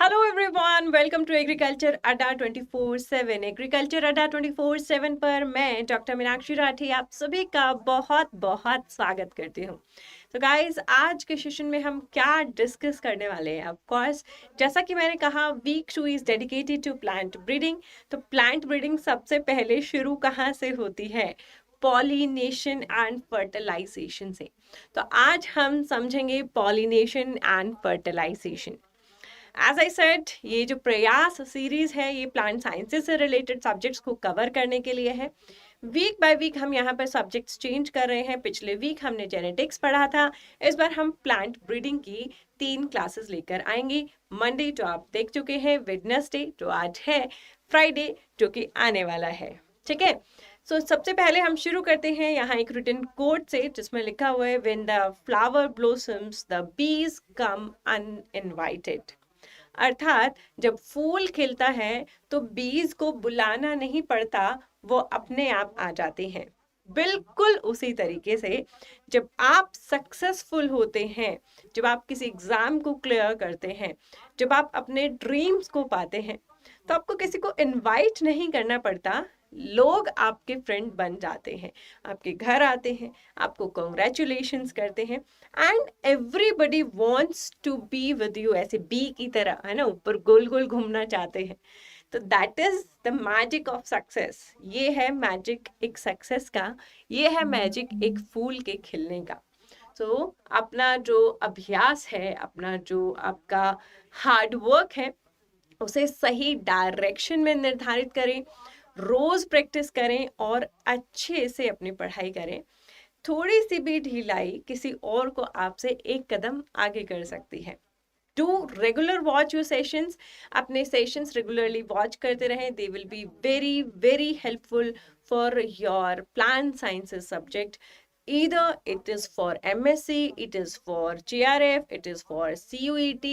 Hello everyone, welcome to agriculture Adda 24/7। Agriculture Adda 24/7 पर मैं doctor Meenakshi Rathi आप सभी का बहुत बहुत स्वागत करती हूँ। तो गाइस, आज के सेशन में हम क्या डिस्कस करने वाले हैं? ऑफ कोर्स, जैसा कि मैंने कहा, week 2 is dedicated to plant breeding. तो प्लांट ब्रीडिंग सबसे पहले शुरू कहाँ से होती है? पॉलिनेशन एंड फर्टिलाइजेशन से। तो आज हम समझेंगे pollination and fertilization. As I said, ये जो प्रयास सीरीज है ये प्लांट साइंसेज से रिलेटेड सब्जेक्ट्स को कवर करने के लिए है। वीक बाय वीक हम यहाँ पर सब्जेक्ट्स चेंज कर रहे हैं। पिछले वीक हमने जेनेटिक्स पढ़ा था, इस बार हम प्लांट ब्रीडिंग की 3 क्लासेस लेकर आएंगे। मंडे जो आप देख चुके हैं, वेडनेसडे जो आज है, फ्राइडे जो कि आने वाला है। ठीक है, सो सबसे पहले हम शुरू करते हैं यहाँ एक रिटन कोट से जिसमें लिखा हुआ है, when the flower blossoms the bees come uninvited. अर्थात जब फूल खिलता है तो बीज को बुलाना नहीं पड़ता, वो अपने आप आ जाते हैं। बिल्कुल उसी तरीके से जब आप सक्सेसफुल होते हैं, जब आप किसी एग्जाम को क्लियर करते हैं, जब आप अपने ड्रीम्स को पाते हैं, तो आपको किसी को इनवाइट नहीं करना पड़ता, लोग आपके फ्रेंड बन जाते हैं, आपके घर आते हैं, आपको कॉन्ग्रेचुलेशंस करते हैं, and everybody wants to be with you. ऐसे बी की तरह, है ना, ऊपर गोल गोल घूमना चाहते हैं। तो that is the magic of success. ये है मैजिक एक सक्सेस का, ये है मैजिक एक फूल के खिलने का। तो अपना जो अभ्यास है, अपना जो आपका हार्ड वर्क है, उसे सही डायरेक्शन में निर्धारित करें, रोज प्रैक्टिस करें और अच्छे से अपनी पढ़ाई करें। थोड़ी सी भी ढिलाई किसी और को आपसे एक कदम आगे कर सकती है। Do regular watch your sessions. अपने सेशंस रेगुलरली वॉच करते रहें। They will be very very helpful for your plant sciences subject. Either it is for MSc, it is for JRF, it is for CUET,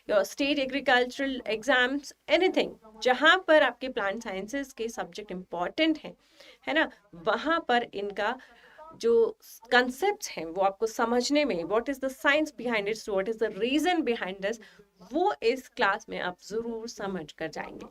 your state agricultural exams, anything. जहाँ पर आपके plant sciences के subject important हैं, है ना, वहाँ पर इनका जो कंसेप्ट हैं वो आपको समझने में, what is the science behind it, what is the reason behind this, वो इस क्लास में आप जरूर समझ कर जाएंगे।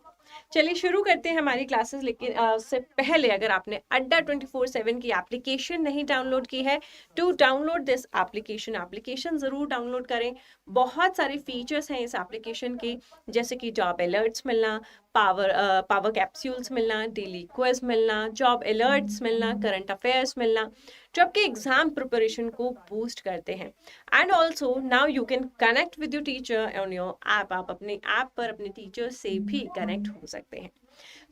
चलिए शुरू करते हैं हमारी क्लासेस। लेकिन उससे पहले, अगर आपने अड्डा 24/7 की एप्लीकेशन नहीं डाउनलोड की है, टू डाउनलोड दिस एप्लीकेशन जरूर डाउनलोड करें। बहुत सारे फीचर्स हैं इस एप्लीकेशन के, जैसे कि जॉब अलर्ट्स मिलना, पावर कैप्सूल्स मिलना, डेली क्विज मिलना, जॉब अलर्ट्स मिलना, करंट अफेयर्स मिलना, जो आपके एग्जाम प्रिपरेशन को बूस्ट करते हैं। And also now you can connect with your teacher on your app. आप अपने ऐप पर अपने टीचर से भी कनेक्ट हो सकते हैं।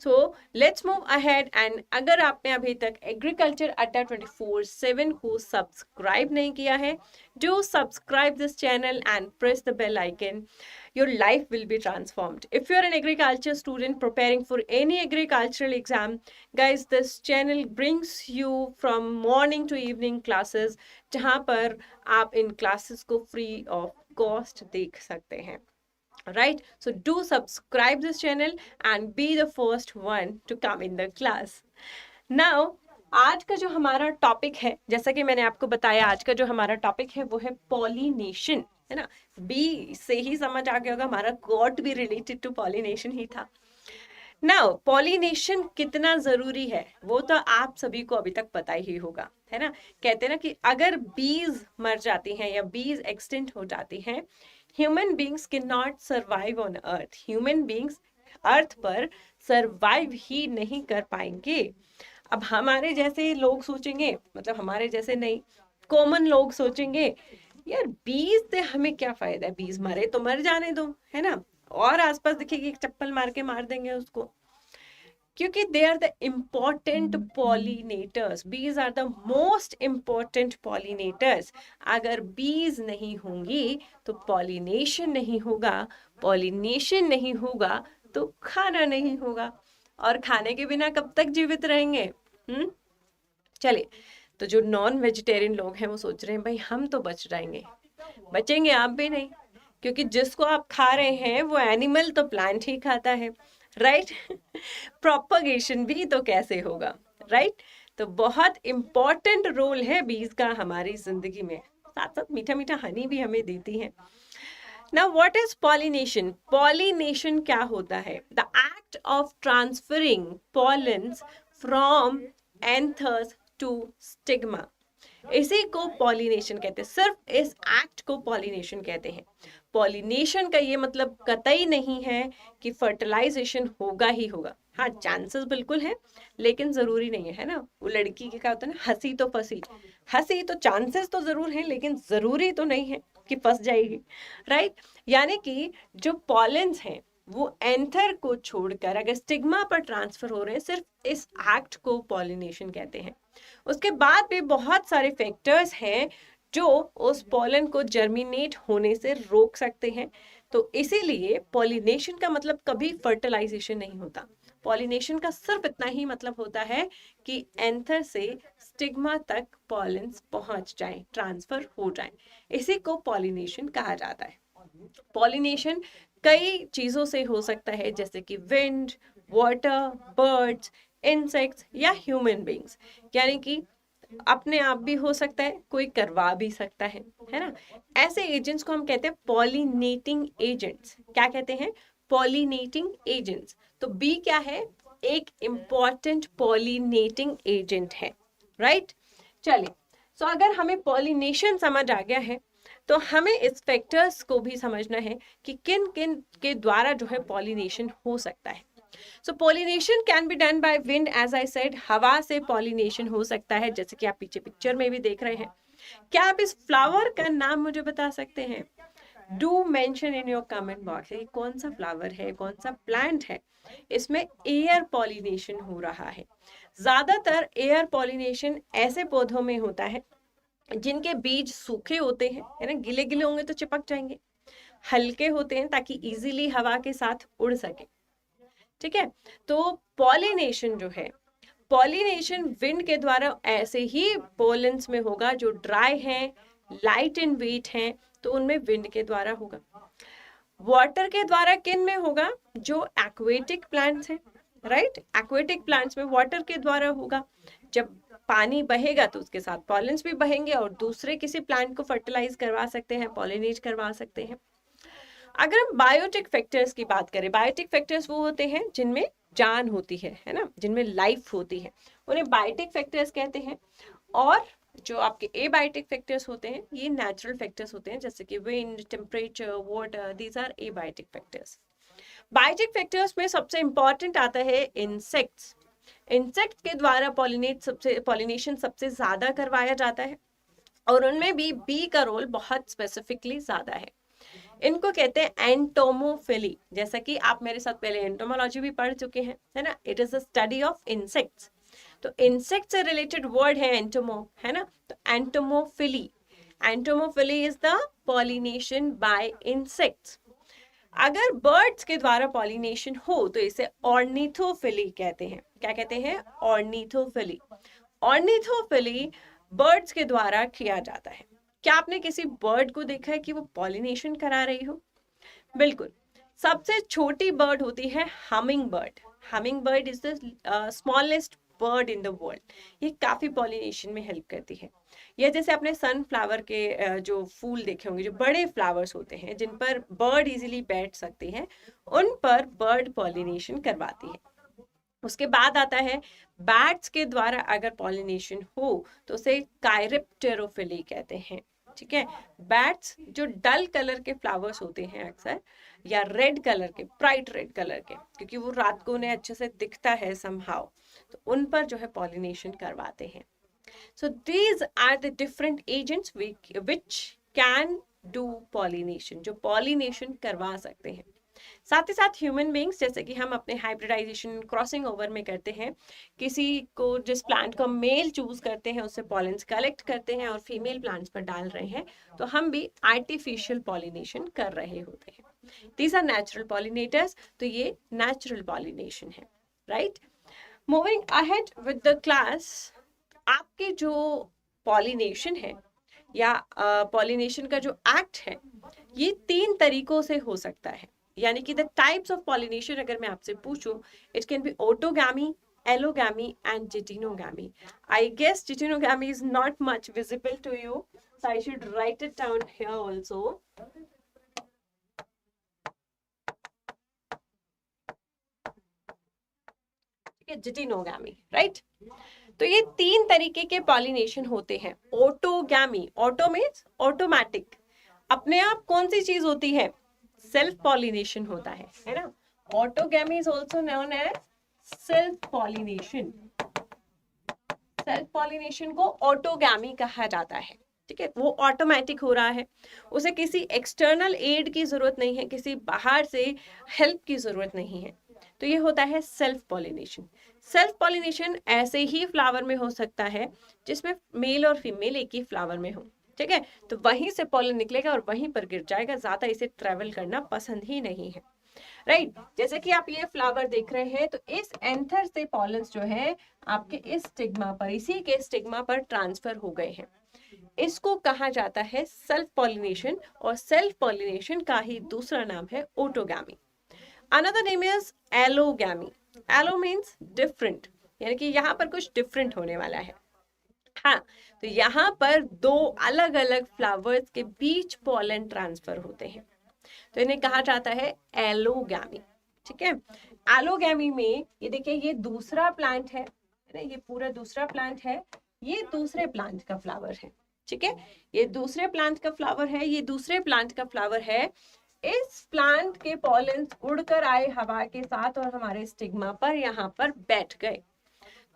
So let's move ahead. And अगर आपने अभी तक एग्रीकल्चर अड्डा 24/7 को सब्सक्राइब नहीं किया है, do subscribe this channel and press the bell icon. Your life will be transformed. If you're an agriculture student preparing for any agricultural exam, guys, this channel brings you from morning to evening classes, जहाँ पर आप इन classes को free of cost देख सकते हैं. Right? So do subscribe this channel and be the first one to come in the class. Now, आज का जो हमारा टॉपिक है, जैसा कि मैंने आपको बताया, आज का जो हमारा टॉपिक है वो है पॉलिनेशन, है ना। बी से ही समझ आ गया होगा, हमारा गॉट भी रिलेटेड टू पॉलिनेशन ही था। नाउ पॉलिनेशन कितना जरूरी है वो तो आप सभी को अभी तक पता ही होगा, है ना। कहते हैं ना कि अगर बीज मर जाती हैं या बीज एक्सटिंक्ट हो जाती हैं, human beings can not survive on earth. Human beings earth पर सर्वाइव ही नहीं कर पाएंगे। अब हमारे जैसे लोग सोचेंगे, मतलब हमारे जैसे नहीं, कॉमन लोग सोचेंगे, यार बीज से हमें क्या फायदा है, बीज मरे तो मर जाने दो, है ना, और आसपास दिखेगी एक चप्पल मार के मार देंगे उसको, क्योंकि they are the important pollinators. Bees are the most important pollinators. अगर बीज नहीं होंगी तो पॉलिनेशन नहीं होगा, पॉलिनेशन नहीं होगा तो खाना नहीं होगा, और खाने के बिना कब तक जीवित रहेंगे? चलिए, तो जो नॉन वेजिटेरियन लोग हैं वो सोच रहे हैं भाई हम तो बच जाएंगे, बचेंगे आप भी नहीं, क्योंकि जिसको आप खा रहे हैं वो एनिमल तो प्लांट ही खाता है, राइट। प्रोपगेशन भी तो कैसे होगा, राइट। तो बहुत इंपॉर्टेंट रोल है बीज का हमारी जिंदगी में, साथ साथ मीठा मीठा हनी भी हमें देती है। Now what is pollination? Pollination क्या होता है? The act of transferring pollens from anthers to stigma. इसी को पॉलिनेशन कहते हैं, सिर्फ इस एक्ट को पॉलिनेशन कहते हैं। पॉलिनेशन का ये मतलब कतई नहीं है कि फर्टिलाइजेशन होगा ही होगा। हाँ, चांसेस बिल्कुल है, लेकिन जरूरी नहीं है ना। वो लड़की के क्या होता है ना, हंसी तो फंसी, हंसी तो चांसेस तो जरूर है, लेकिन जरूरी तो नहीं है कि फंस जाएगी, राइट। यानी कि जो पॉलेंस हैं वो एंथर को छोड़कर अगर स्टिग्मा पर ट्रांसफर हो रहे हैं, सिर्फ इस एक्ट को पॉलिनेशन कहते हैं। उसके बाद भी बहुत सारे फैक्टर्स हैं जो उस पॉलन को जर्मिनेट होने से रोक सकते हैं। तो इसीलिए पॉलिनेशन का मतलब कभी फर्टिलाइजेशन नहीं होता। पॉलिनेशन का सिर्फ इतना ही मतलब होता है कि एंथर से स्टिग्मा तक पॉलेंस पहुंच जाए, ट्रांसफर हो जाए। इसी को पॉलिनेशन कहा जाता है। पॉलिनेशन कई चीजों से हो सकता है, जैसे कि विंड, वाटर, बर्ड्स, इंसेक्ट्स या ह्यूमन बींग्स। यानी कि अपने आप भी हो सकता है, कोई करवा भी सकता है ना। ऐसे एजेंट्स को हम कहते हैं पॉलिनेटिंग एजेंट्स। क्या कहते हैं? Pollinating agents. तो बी क्या है? एक इंपॉर्टेंट पॉलिनेटिंग एजेंट है, राइट। चलिए, सो अगर हमें पॉलिनेशन समझ आ गया है, तो हमें इस फैक्टर्स को भी समझना है कि किन किन के द्वारा जो है पॉलिनेशन हो सकता है। So pollination can be done by wind, as I said, हवा से पॉलिनेशन हो सकता है, जैसे कि आप पीछे पिक्चर में भी देख रहे हैं। क्या आप इस फ्लावर का नाम मुझे बता सकते हैं? Do mention in your comment box. ये कौन सा फ्लावर है, कौन सा प्लांट है? इसमें एयर पॉलिनेशन हो रहा है। ज्यादातर एयर पॉलिनेशन ऐसे पौधों में होता है जिनके बीज सूखे होते हैं, है ना, गिले गिले होंगे तो चिपक जाएंगे, हल्के होते हैं ताकि इजीली हवा के साथ उड़ सके, ठीक है। तो पॉलिनेशन जो है, पॉलिनेशन विंड के द्वारा ऐसे ही पोलेंस में होगा जो ड्राई हैं, लाइट इन वेट हैं, तो उनमें विंड के द्वारा होगा। वाटर के द्वारा किन में होगा? जो एक्वेटिक प्लांट्स हैं, राइट। एक्वेटिक प्लांट्स में वाटर के द्वारा होगा। जब पानी बहेगा तो उसके साथ पॉलेंस भी बहेंगे और दूसरे किसी प्लांट को फर्टिलाइज करवा सकते हैं, पॉलिनेट करवा सकते हैं। अगर हम बायोटिक फैक्टर्स की बात करें, बायोटिक फैक्टर्स वो होते हैं जिनमें जान होती है ना, जिनमें लाइफ होती है, उन्हें बायोटिक फैक्टर्स कहते हैं। और जो आपके एबायोटिक फैक्टर्स होते हैं, ये नेचुरल फैक्टर्स होते हैं, जैसे कि wind, temperature, water, these are abiotic factors. Biotic factors में सबसे इंपॉर्टेंट आता है इंसेक्ट्स। इंसेक्ट के द्वारा पॉलिनेशन सबसे ज्यादा करवाया जाता है, और उनमें भी बी का रोल बहुत स्पेसिफिकली ज्यादा है। इनको कहते हैं एंटोमोफिली। जैसा कि आप मेरे साथ पहले एंटोमोलॉजी भी पढ़ चुके हैं, है ना। It is the study of insects. तो इंसेक्ट से रिलेटेड वर्ड है एंटोमो, है ना। तो entomophily, entomophily is the pollination by insects. अगर बर्ड्स के द्वारा पॉलिनेशन हो तो इसे ऑर्निथोफिली कहते हैं। क्या कहते हैं? ऑर्निथोफिली। ऑर्निथोफिली बर्ड्स के द्वारा किया जाता है। क्या आपने किसी बर्ड को देखा है कि वो पॉलिनेशन करा रही हो? बिल्कुल। सबसे छोटी बर्ड होती है humming bird. Humming bird is the smallest bird in the world. ये काफी पॉलिनेशन में हेल्प करती है। ये जैसे आपने सनफ्लावर के जो फूल देखे होंगे, जो बड़े फ्लावर्स होते हैं जिन पर बर्ड इजीली बैठ सकते हैं, उन पर बर्ड पॉलिनेशन करवाती है। उसके बाद आता है बैट्स के द्वारा अगर पॉलिनेशन हो तो उसे कायरिप्टेरोफिली कहते हैं, ठीक है। बैट्स जो डल कलर के फ्लावर्स होते हैं अक्सर, या रेड कलर के, ब्राइट रेड कलर के, क्योंकि वो रात को उन्हें अच्छे से दिखता है समहाउ, तो उन पर जो है पॉलिनेशन करवाते हैं। So these are the different agents which can do pollination, जो pollination करवा सकते हैं। साथ ही साथ ह्यूमन बींग्स, जैसे कि हम अपने हाइब्रिडाइजेशन, क्रॉसिंग ओवर में करते हैं, किसी को, जिस प्लांट को मेल चूज करते हैं उससे पॉलेंस कलेक्ट करते हैं और फीमेल प्लांट्स पर डाल रहे हैं, तो हम भी आर्टिफिशियल पॉलिनेशन कर रहे होते हैं। These are natural pollinators. तो ये नेचुरल पॉलिनेशन है, right. Moving ahead with the class, आपके जो पॉलिनेशन है या पॉलिनेशन का जो एक्ट है, ये 3 तरीकों से हो सकता है। यानी कि द टाइप्स ऑफ पॉलिनेशन अगर मैं आपसे पूछूं, it can be autogamy, allogamy and geitonogamy. I guess geitonogamy is not much visible to you, so I should write it down here also. ठीक है, जिटिनोगामी, राइट। तो ये 3 तरीके के पॉलिनेशन होते हैं। ऑटोगैमी, ऑटो मीन्स ऑटोमेटिक, अपने आप कौन सी चीज होती है, सेल्फ पॉलिनेशन होता है ना। Autogamy is also known as self pollination. Self pollination को ऑटोगैमी कहा जाता है, ठीक है। वो ऑटोमेटिक हो रहा है, उसे किसी एक्सटर्नल एड की जरूरत नहीं है, किसी बाहर से हेल्प की जरूरत नहीं है। तो ये होता है सेल्फ पॉलिनेशन। सेल्फ पॉलिनेशन ऐसे ही फ्लावर में हो सकता है जिसमें मेल और फीमेल एक ही फ्लावर में हो, ठीक है। तो वहीं से पॉलन निकलेगा और वहीं पर गिर जाएगा, ज्यादा इसे ट्रेवल करना पसंद ही नहीं है, राइट। जैसे कि आप ये फ्लावर देख रहे हैं, तो इस एंथर से पॉलन्स जो है आपके इस स्टिग्मा पर, इसी के स्टिग्मा पर ट्रांसफर हो गए हैं। इसको कहा जाता है सेल्फ पॉलिनेशन, और सेल्फ पॉलिनेशन का ही दूसरा नाम है autogamy. Another name is allogamy. Allo means different, यानी कि यहाँ पर कुछ डिफरेंट होने वाला है। हाँ, तो यहाँ पर 2 अलग अलग फ्लावर्स के बीच पॉलन ट्रांसफर होते हैं, तो इन्हें कहा जाता है एलोगैमी, ठीक है। एलोगैमी में ये देखिए, ये दूसरा प्लांट है ना, ये पूरा दूसरा प्लांट है, ये दूसरे प्लांट का फ्लावर है, ठीक है। ये दूसरे प्लांट का फ्लावर है, ये दूसरे प्लांट का फ्लावर है। इस प्लांट के पॉलन उड़कर आए हवा के साथ और हमारे स्टिग्मा पर यहाँ पर बैठ गए।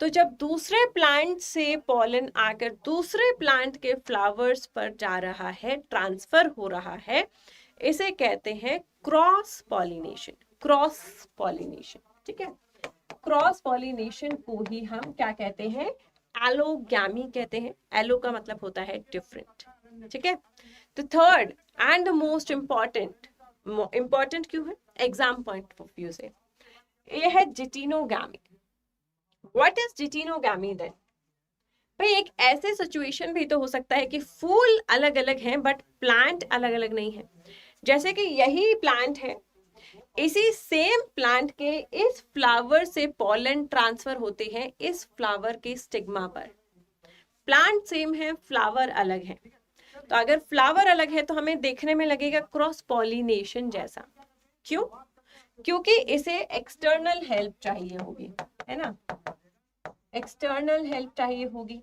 तो जब दूसरे प्लांट से पॉलन आकर दूसरे प्लांट के फ्लावर्स पर जा रहा है, ट्रांसफर हो रहा है, इसे कहते हैं क्रॉस पॉलिनेशन। क्रॉस पॉलिनेशन, ठीक है। क्रॉस पॉलिनेशन को ही हम क्या कहते हैं, एलोगैमी कहते हैं। एलो का मतलब होता है डिफरेंट, ठीक है। तो third and most important, important क्यों है, एग्जाम पॉइंट ऑफ व्यू से, ये है geitonogamy. What is geitonogamy then? भाई एक ऐसे सिचुएशन भी तो हो सकता है कि फूल अलग अलग हैं बट प्लांट अलग अलग नहीं है। जैसे कि यही प्लांट है, इसी सेम प्लांट के इस फ्लावर से पॉलन ट्रांसफर होते हैं इस फ्लावर के स्टिग्मा पर। प्लांट सेम है, फ्लावर अलग है। तो अगर फ्लावर अलग है तो हमें देखने में लगेगा क्रॉस पॉलिनेशन जैसा। क्यों? क्योंकि इसे एक्सटर्नल हेल्प चाहिए होगी, है ना, एक्सटर्नल हेल्प चाहिए होगी।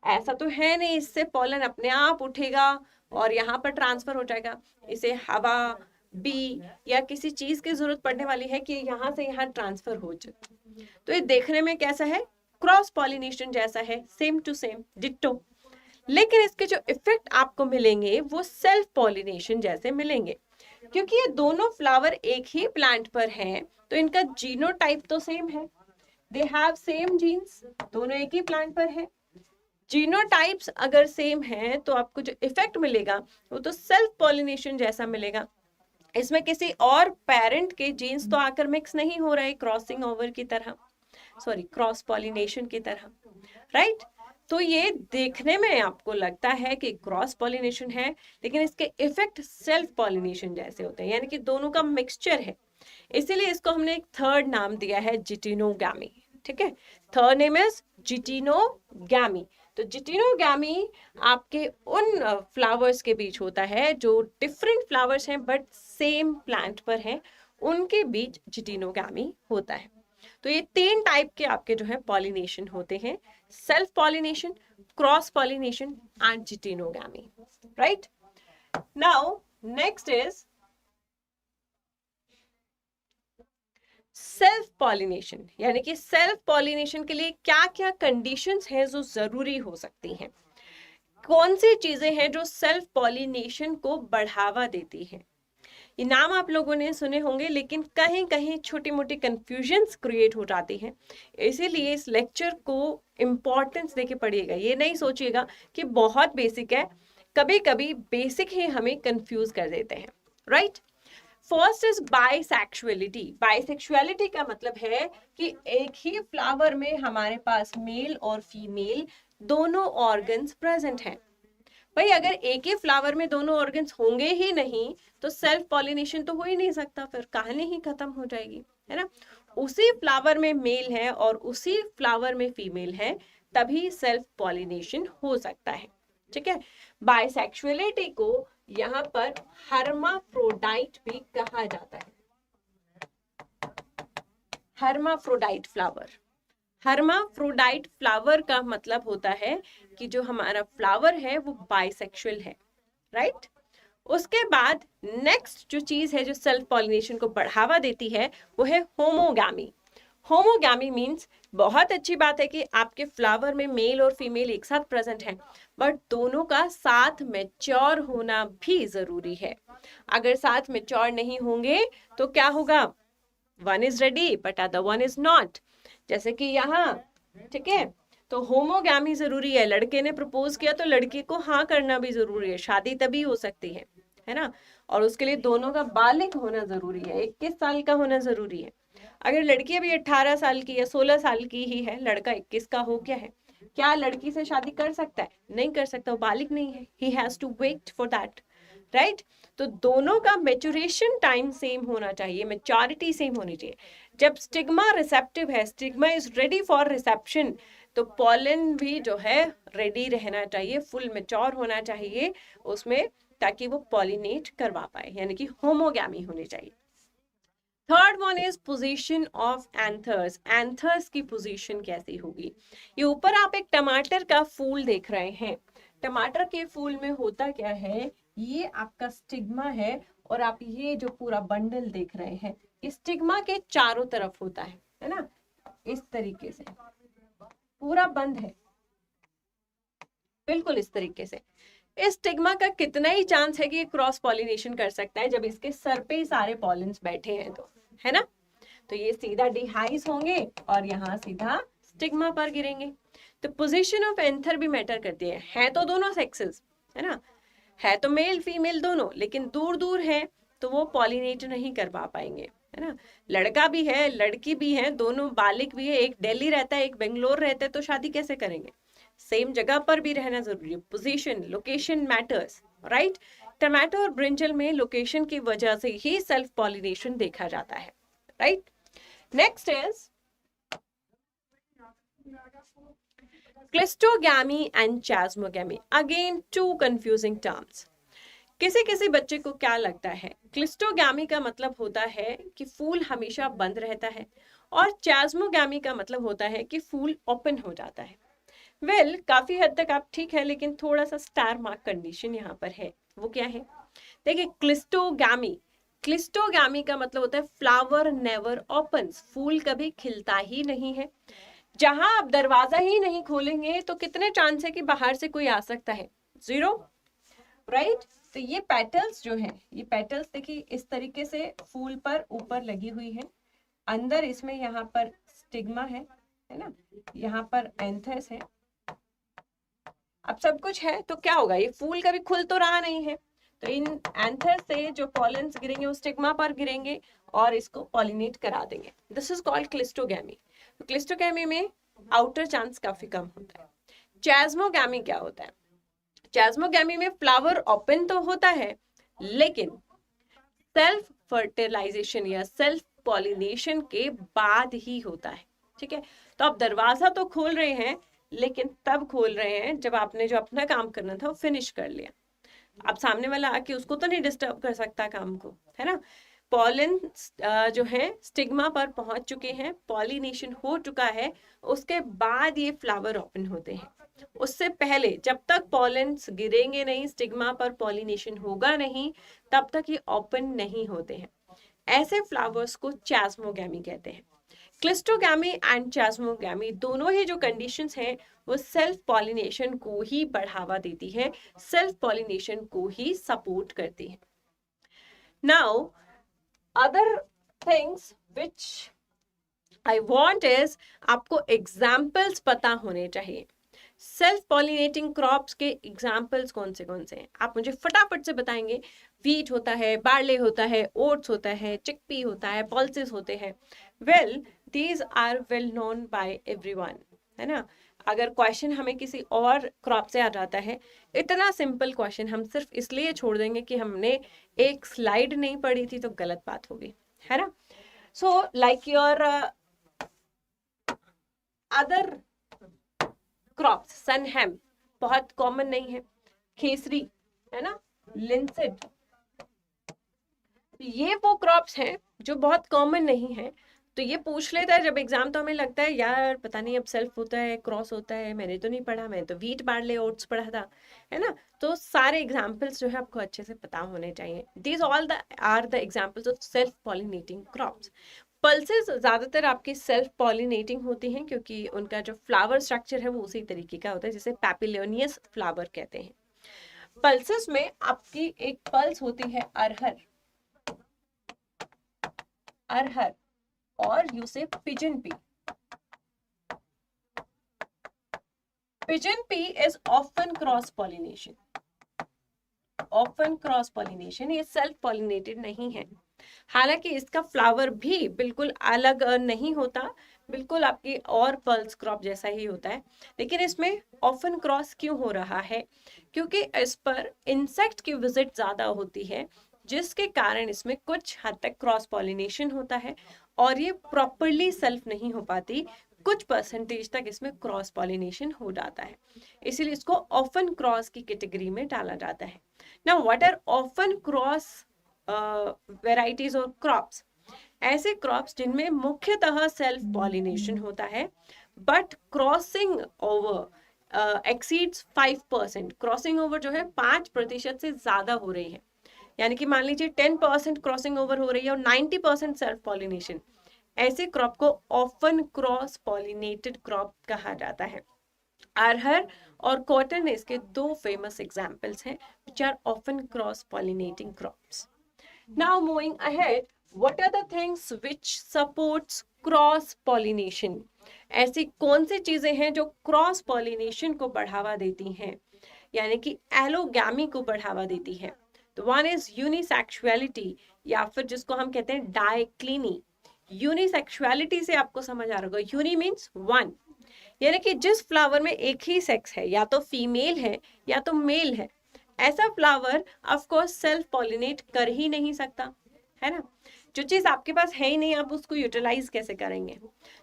ऐसा तो है नहीं इससे पॉलन अपने आप उठेगा और यहाँ पर ट्रांसफर हो जाएगा। इसे हवा, बी या किसी चीज की जरूरत पड़ने वाली है कि यहाँ से यहाँ ट्रांसफर हो जाए। तो ये देखने में कैसा है, क्रॉस पॉलिनेशन जैसा है, सेम टू सेम, डिट्टो। लेकिन इसके जो इफेक्ट आपको मिलेंगे वो सेल्फ पॉलिनेशन जैसे मिलेंगे, क्योंकि ये दोनों फ्लावर एक ही प्लांट पर हैं, तो इनका जीनोटाइप तो सेम है, दे हैव सेम जीन्स, दोनों एक ही प्लांट पर है। जीनोटाइप्स अगर सेम है तो आपको जो इफेक्ट मिलेगा वो तो सेल्फ पॉलिनेशन जैसा मिलेगा। इसमें किसी और पेरेंट के जीन्स तो आकर मिक्स नहीं हो रहे क्रॉसिंग ओवर की तरह, सॉरी क्रॉस पॉलिनेशन की तरह, राइट। तो ये देखने में आपको लगता है कि क्रॉस पॉलिनेशन है, लेकिन इसके इफेक्ट सेल्फ पॉलिनेशन जैसे होते हैं, यानी कि दोनों का मिक्सचर है। इसीलिए इसको हमने एक थर्ड नाम दिया है जिटिनोगामी, ठीक है। Third name is geitonogamy. तो जिटिनोगामी आपके उन फ्लावर्स के बीच होता है जो डिफरेंट फ्लावर्स हैं बट सेम प्लांट पर हैं, उनके बीच जिटिनोगामी होता है। तो ये 3 टाइप के आपके जो है पॉलिनेशन होते हैं, self pollination, cross pollination and geitonogamy, right. Now next is self pollination, यानी कि सेल्फ पॉलिनेशन के लिए क्या क्या कंडीशंस हैं जो जरूरी हो सकती हैं, कौन सी चीजें हैं जो सेल्फ पॉलिनेशन को बढ़ावा देती हैं। ये नाम आप लोगों ने सुने होंगे, लेकिन कहीं कहीं छोटी मोटी कंफ्यूजन्स क्रिएट हो जाती हैं, इसीलिए इस लेक्चर को इम्पोर्टेंस देके पढ़िएगा। ये नहीं सोचिएगा कि बहुत बेसिक है, कभी कभी बेसिक ही हमें कंफ्यूज कर देते हैं, right. First is bisexuality. Bisexuality का मतलब है कि एक ही फ्लावर में हमारे पास मेल और फीमेल दोनों ऑर्गन्स प्रेजेंट हैं। भाई अगर एक ही फ्लावर में दोनों ऑर्गन्स होंगे ही नहीं तो सेल्फ पॉलिनेशन तो हो ही नहीं सकता, फिर कहानी ही खत्म हो जाएगी, है ना। उसी फ्लावर में मेल है और उसी फ्लावर में फीमेल है, तभी सेल्फ पॉलिनेशन हो सकता है, ठीक है। बाइसेक्सुअलिटी को यहाँ पर हर्माफ्रोडाइट भी कहा जाता है, हर्माफ्रोडाइट फ्लावर। हर्माफ्रोडाइट फ्लावर का मतलब होता है कि जो हमारा फ्लावर है वो बाइसेक्सुअल है, राइट। उसके बाद नेक्स्ट जो चीज है जो सेल्फ पॉलिनेशन को बढ़ावा देती है वो है होमोगैमी। होमोगैमी मीन्स बहुत अच्छी बात है कि आपके फ्लावर में मेल और फीमेल एक साथ प्रेजेंट हैं, बट दोनों का साथ मैच्योर होना भी जरूरी है। अगर साथ मैच्योर नहीं होंगे तो क्या होगा, one is ready but other one is not. जैसे कि यहाँ, ठीक है, तो होमोगैमी जरूरी है। लड़के ने प्रपोज किया तो लड़की को हाँ करना भी जरूरी है, शादी तभी हो सकती है ना। और उसके लिए दोनों का बालिग होना जरूरी है, 21 साल का होना जरूरी है। अगर लड़की अभी 18 साल की या 16 साल की ही है, लड़का 21 का हो गया है, क्या लड़की से शादी कर सकता है? नहीं कर सकता, वो बालिग नहीं है। He has to wait for that, right. तो दोनों का मेचुरेशन टाइम सेम होना चाहिए, मेच्योरिटी सेम होनी चाहिए। जब स्टिग्मा रिसेप्टिव है, stigma is ready for reception, तो पॉलन भी जो है रेडी रहना चाहिए, फुल मेच्योर होना चाहिए उसमें, ताकि वो पॉलिनेट करवा पाए, यानी कि होमोगैमी होनी चाहिए। Third one is position of anthers. Anthers की पोजीशन कैसी होगी? ये ऊपर आप एक टमाटर का फूल देख रहे हैं। टमाटर के फूल में होता क्या है, ये आपका स्टिग्मा है, और आप ये जो पूरा बंडल देख रहे हैं, स्टिग्मा के चारों तरफ होता है ना, इस तरीके से पूरा बंद है, बिल्कुल इस तरीके से। इस स्टिग्मा का कितना ही चांस है कि ये क्रॉस पॉलिनेशन कर सकता है जब इसके सर पे ही सारे पॉलिन्स बैठे हैं, तो है ना। तो ये सीधा डिहाइस होंगे और यहाँ सीधा स्टिग्मा पर गिरेंगे। तो पोजीशन ऑफ एंथर भी मैटर करती है तो दोनों सेक्सेस, है ना, है तो मेल फीमेल दोनों, लेकिन दूर दूर है तो वो पॉलिनेट नहीं कर पा पाएंगे, है ना। लड़का भी है लड़की भी है, दोनों बालिग भी है, एक दिल्ली रहता है एक बेंगलोर रहता है, तो शादी कैसे करेंगे? सेम जगह पर भी रहना जरूरी है। Position, location matters, right. Tomato और ब्रिंजल में लोकेशन की वजह से ही सेल्फ पॉलिनेशन देखा जाता है, right. Next is cleistogamy and chasmogamy. Again two confusing terms. किसी किसी बच्चे को क्या लगता है, क्लिस्टोगैमी का मतलब होता है कि फूल हमेशा बंद रहता है, और चास्मोगैमी का मतलब होता है कि फूल ओपन हो जाता है। वेल, काफी हद तक आप ठीक है, लेकिन थोड़ा सा स्टार मार्क कंडीशन यहाँ पर है। वो क्या है? देखिए, क्लिस्टोगैमी, क्लिस्टोगैमी का मतलब होता है फ्लावर नेवर ओपन्स, फूल कभी खिलता ही नहीं है। जहां आप दरवाजा ही नहीं खोलेंगे तो कितने चांस है कि बाहर से कोई आ सकता है? 0, राइट। तो ये पेटल्स जो है, ये पेटल्स देखिए इस तरीके से फूल पर ऊपर लगी हुई है, अंदर इसमें यहाँ पर स्टिग्मा है ना, यहाँ पर एंथर्स है। अब सब कुछ है तो क्या होगा, ये फूल कभी खुल तो रहा नहीं है, तो इन एंथर से जो पॉलेंस गिरेंगे वो स्टिग्मा पर गिरेंगे और इसको पॉलिनेट करा देंगे। This is called cleistogamy. तो क्लिस्टोगैमी में आउटर चांस काफी कम होता है। चास्मोगैमी क्या होता है? चास्मोगैमी में फ्लावर ओपन तो होता है, लेकिन सेल्फ फर्टिलाइजेशन या सेल्फ पॉलिनेशन के बाद ही होता है, ठीक है। तो आप दरवाजा तो खोल रहे हैं, लेकिन तब खोल रहे हैं जब आपने जो अपना काम करना था वो फिनिश कर लिया। अब सामने वाला आके उसको तो नहीं डिस्टर्ब कर सकता काम को, है ना। पॉलन जो है स्टिग्मा पर पहुंच चुके हैं, पॉलिनेशन हो चुका है, उसके बाद ये फ्लावर ओपन होते हैं। उससे पहले जब तक पॉलेंस गिरेंगे नहीं, स्टिग्मा पर पॉलिनेशन होगा नहीं, तब तक ये ओपन नहीं होते हैं। ऐसे फ्लावर्स को चास्मोगैमी कहते हैं। क्लिस्टोगैमी एंड चास्मोगैमी दोनों ही जो कंडीशंस हैं वो सेल्फ पॉलिनेशन को ही बढ़ावा देती है, सेल्फ पॉलिनेशन को ही सपोर्ट करती है। Now other things which I want is, आपको एग्जाम्पल्स पता होने चाहिए। सेल्फ पॉलिनेटिंग क्रॉप्स के एग्जाम्पल्स कौन से हैं? आप मुझे फटाफट से बताएंगे। वीट होता है, बार्ले होता है, ओट्स होता है, चिकपी होता है, पल्सेस होते हैं। Well, these are well known by everyone, है ना। अगर क्वेश्चन हमें किसी और क्रॉप से आ जाता है, इतना सिंपल क्वेश्चन हम सिर्फ इसलिए छोड़ देंगे कि हमने एक स्लाइड नहीं पढ़ी थी, तो गलत बात होगी, है ना। So like your other crops, sunhemp बहुत कॉमन नहीं है, खेसरी, है ना, लिंसेड, ये वो क्रॉप्स हैं जो बहुत कॉमन नहीं है। तो ये पूछ लेता है जब एग्जाम, तो हमें लगता है यार पता नहीं अब सेल्फ होता है क्रॉस होता है, मैंने तो नहीं पढ़ा, मैंने तो व्हीट बार्ले ओट्स पढ़ा था, है ना। तो सारे एग्जाम्पल्स जो है आपको अच्छे से पता होने चाहिए। These all the are the examples of self pollinating crops. Pulses ज्यादातर आपकी सेल्फ पॉलिनेटिंग होती हैं क्योंकि उनका जो फ्लावर स्ट्रक्चर है वो उसी तरीके का होता है, जिसे पैपिलियोनियस फ्लावर कहते हैं। पल्सेस में आपकी एक पल्स होती है अरहर, अरहर, और यू से pigeon P. Pigeon P is often cross pollination, often cross pollination, ये सेल्फ पॉलिनेटेड नहीं है। हालांकि इसका फ्लावर भी बिल्कुल अलग नहीं होता, बिल्कुल आपकी और पल्स क्रॉप जैसा ही होता है, लेकिन इसमें ऑफन क्रॉस क्यों हो रहा है? क्योंकि इस पर इंसेक्ट की विजिट ज्यादा होती है, जिसके कारण इसमें कुछ हद तक क्रॉस पॉलिनेशन होता है और ये प्रॉपरली सेल्फ नहीं हो पाती, कुछ परसेंटेज तक इसमें क्रॉस पॉलिनेशन हो जाता है, इसीलिए इसको ऑफन क्रॉस की कैटेगरी में डाला जाता है। Now what are often cross varieties और क्रॉप्स? ऐसे क्रॉप्स जिनमें मुख्यतः सेल्फ पॉलिनेशन होता है but crossing over exceeds 5%। Crossing over जो है 5% से ज्यादा हो रही है, यानी कि मान लीजिए 10% क्रॉसिंग ओवर हो रही है और 90% सेल्फ पॉलिनेशन, ऐसे क्रॉप को ऑफन क्रॉस पॉलिनेटेड क्रॉप कहा जाता है। अरहर और कॉटन इसके दो फेमस एग्जाम्पल्स हैं which are often cross pollinating crops. Now moving ahead, what are the things which supports cross pollination? ऐसी कौन सी चीजें हैं जो क्रॉस पॉलिनेशन को बढ़ावा देती हैं, यानी कि एलोगैमी को बढ़ावा देती है? तो वन इज यूनिसेक्सुअलिटी, या फिर जिसको हम कहते हैं डाइक्लिनी। यूनिसेक्सुअलिटी से आपको समझ आ रहा होगा, यूनि मीन्स वन, यानी कि जिस फ्लावर में एक ही सेक्स है, या तो फीमेल है या तो मेल है, ऐसा flower of course self pollinate कर ही नहीं सकता, है ना। जो चीज आपके पास है ही नहीं, आप उसको यूटिलाइज कैसे करेंगे?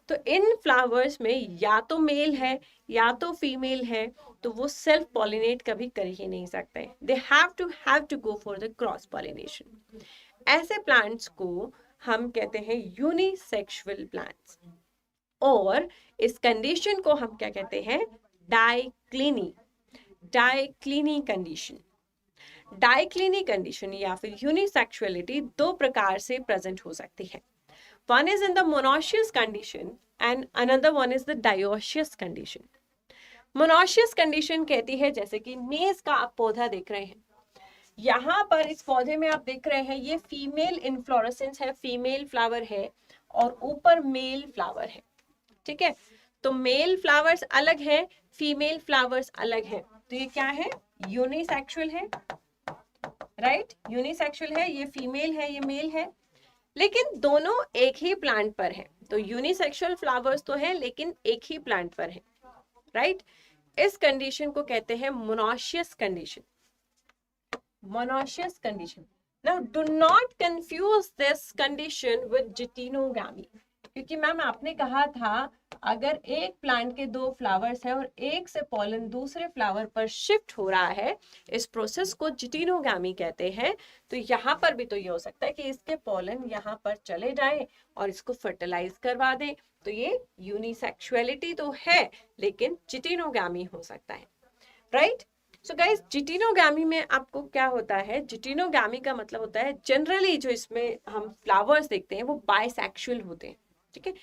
तो इन फ्लावर्स में या तो मेल है या तो फीमेल है, तो वो सेल्फ पॉलिनेट कभी कर ही नहीं सकते, they have to go for the cross pollination. ऐसे प्लांट्स को हम कहते हैं यूनिसेक्सुअल प्लांट्स, और इस कंडीशन को हम क्या कहते हैं? डाइक्लिनी, डाइक्लिनी कंडीशन। डाइक्लिनी कंडीशन या फिर यूनिसेक्सुअलिटी दो प्रकार से प्रेजेंट हो सकती है। One is in the monoecious condition and another one is the dioecious condition. Monoecious condition कहती है, जैसे कि मेज का आप पौधा देख रहे हैं, यहाँ पर इस पौधे में आप देख रहे हैं ये फीमेल इन्फ्लोरेसेंस है, फीमेल फ्लावर है और ऊपर मेल फ्लावर है, ठीक है। तो मेल फ्लावर्स अलग है, फीमेल फ्लावर्स अलग है, तो ये क्या है? यूनिसेक्सुअल है, राइट, यूनिसेक्सुअल है, ये फीमेल है ये मेल है, लेकिन दोनों एक ही प्लांट पर है। तो यूनिसेक्सुअल फ्लावर्स तो है लेकिन एक ही प्लांट पर है, राइट। इस कंडीशन को कहते हैं monoecious condition, monoecious condition. Now do not confuse this condition with geitonogamy, क्योंकि मैम आपने कहा था अगर एक प्लांट के दो फ्लावर्स है और एक से पॉलन दूसरे फ्लावर पर शिफ्ट हो रहा है, इस प्रोसेस को जिटिनोगामी कहते हैं। तो यहाँ पर भी तो ये हो सकता है कि इसके पॉलन यहाँ पर चले जाए और इसको फर्टिलाइज करवा दें, तो ये यूनिसेक्सुअलिटी तो है लेकिन जिटिनोगामी हो सकता है, राइट। सो गाइस, जिटिनोगामी में आपको क्या होता है? जिटिनोगामी का मतलब होता है जनरली जो इसमें हम फ्लावर्स देखते हैं वो बाइसेक्सुअल होते हैं, ठीक है।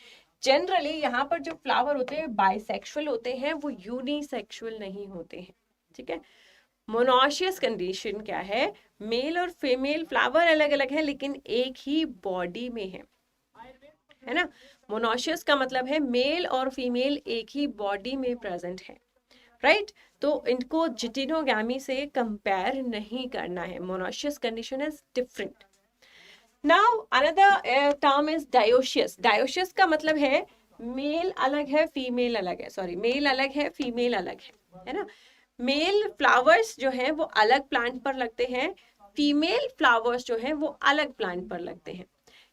जनरली यहाँ पर जो फ्लावर होते हैं बाइसेक्सुअल होते हैं, वो यूनिसेक्सुअल नहीं होते हैं, ठीक है। मोनोशियस कंडीशन क्या है? मेल और फीमेल फ्लावर अलग अलग है लेकिन एक ही बॉडी में है ना। मोनोशियस का मतलब है मेल और फीमेल एक ही बॉडी में प्रेजेंट है, राइट। तो इनको जिटिनोगामी से कंपेयर नहीं करना है, monoecious condition is different. Now another term is dioecious. Dioecious का मतलब है मेल अलग है फीमेल अलग है, सॉरी मेल अलग है फीमेल अलग है ना। मेल फ्लावर्स जो है वो अलग प्लांट पर लगते हैं, फीमेल फ्लावर्स जो है वो अलग प्लांट पर लगते हैं,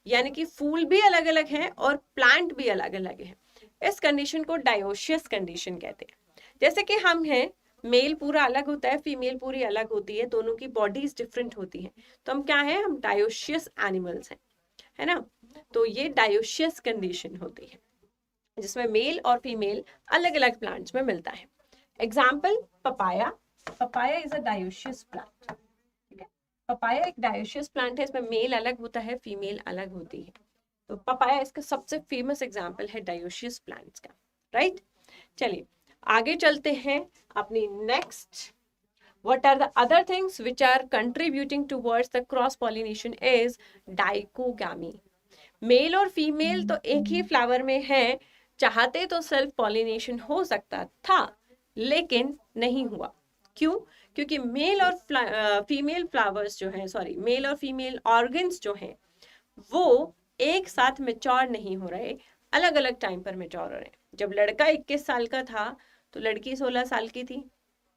यानी कि फूल भी अलग अलग है और प्लांट भी अलग अलग है। इस कंडीशन को डायोशियस कंडीशन कहते हैं। जैसे कि हम हैं, मेल पूरा अलग होता है, फीमेल पूरी अलग होती है, दोनों की बॉडीज डिफरेंट होती हैं, तो हम क्या है? हम डायोशियस एनिमल्स हैं, है ना। तो ये डायोशियस कंडीशन होती है, जिसमें मेल और फीमेल अलग अलग प्लांट्स में मिलता है। Example papaya, papaya is a dioecious plant, ठीक है। पपाया एक डायोशियस प्लांट है, इसमें मेल अलग होता है, फीमेल अलग होती है। तो पपाया इसका सबसे फेमस एग्जाम्पल है डायोशियस प्लांट्स का, राइट। चलिए आगे चलते हैं अपनी next. What are the other things which are contributing towards the cross pollination is dichogamy. Male और फीमेल तो एक ही फ्लावर में है, चाहते तो सेल्फ पॉलिनेशन हो सकता था लेकिन नहीं हुआ। क्यों? क्योंकि मेल और फीमेल फ्लावर्स जो हैं, सॉरी मेल और फीमेल ऑर्गन्स जो हैं वो एक साथ मैच्योर नहीं हो रहे, अलग अलग टाइम पर मैच्योर हो रहे हैं। जब लड़का 21 साल का था तो लड़की 16 साल की थी,